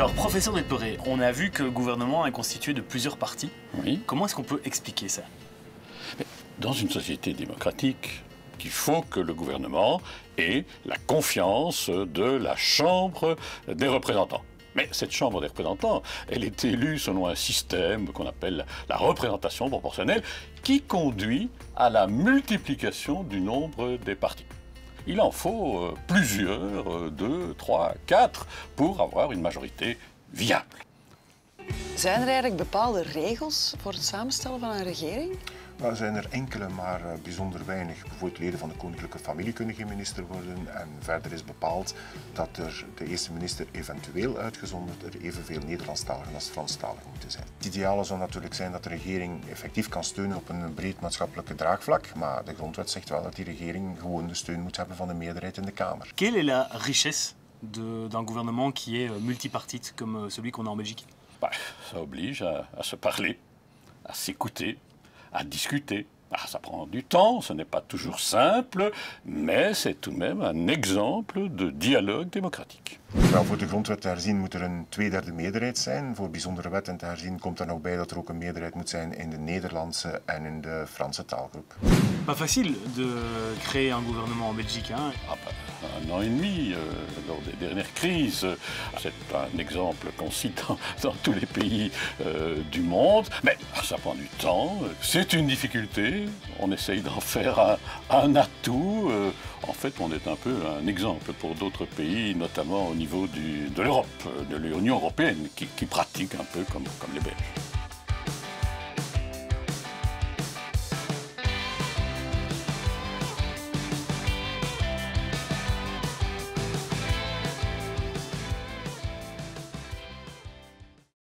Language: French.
Alors, professeur Delperret, on a vu que le gouvernement est constitué de plusieurs partis. Oui. Comment est-ce qu'on peut expliquer ça? Dans une société démocratique, il faut que le gouvernement ait la confiance de la Chambre des représentants. Mais cette Chambre des représentants, elle est élue selon un système qu'on appelle la représentation proportionnelle, qui conduit à la multiplication du nombre des partis. Il en faut plusieurs, 2, 3, 4, pour avoir une majorité viable. Zijn er eigenlijk bepaalde regels voor het samenstellen van een regering? Er zijn er enkele, maar bijzonder weinig. Bijvoorbeeld leden van de koninklijke familie kunnen geen minister worden. En verder is bepaald dat er de eerste minister eventueel uitgezonderd er evenveel Nederlandstaligen als Franstaligen moeten zijn. Het ideale zou natuurlijk zijn dat de regering effectief kan steunen op een breed maatschappelijke draagvlak. Maar de grondwet zegt wel dat die regering gewoon de steun moet hebben van de meerderheid in de Kamer. Quelle est la richesse d'un gouvernement qui est multipartite comme celui qu'on a en Belgique? Ça oblige à se parler, à s'écouter, à discuter. Ça prend du temps, ce n'est pas toujours simple, mais c'est tout de même un exemple de dialogue démocratique. Wel, voor de grondwet te herzien moet er een 2/3 meerderheid zijn. Voor bijzondere wetten te herzien komt er nog bij dat er ook een meerderheid moet zijn in de Nederlandse en in de Franse taalgroep. Pas facile de créer un gouvernement en Belgique, hein? Un an et demi, lors des dernières crises. C'est un exemple qu'on cite dans tous les pays du monde. Mais ça prend du temps, c'est une difficulté. On essaye d'en faire un atout. En fait, on est un peu un exemple pour d'autres pays, notamment au niveau de l'Europe, de l'Union européenne, qui pratique un peu comme les Belges.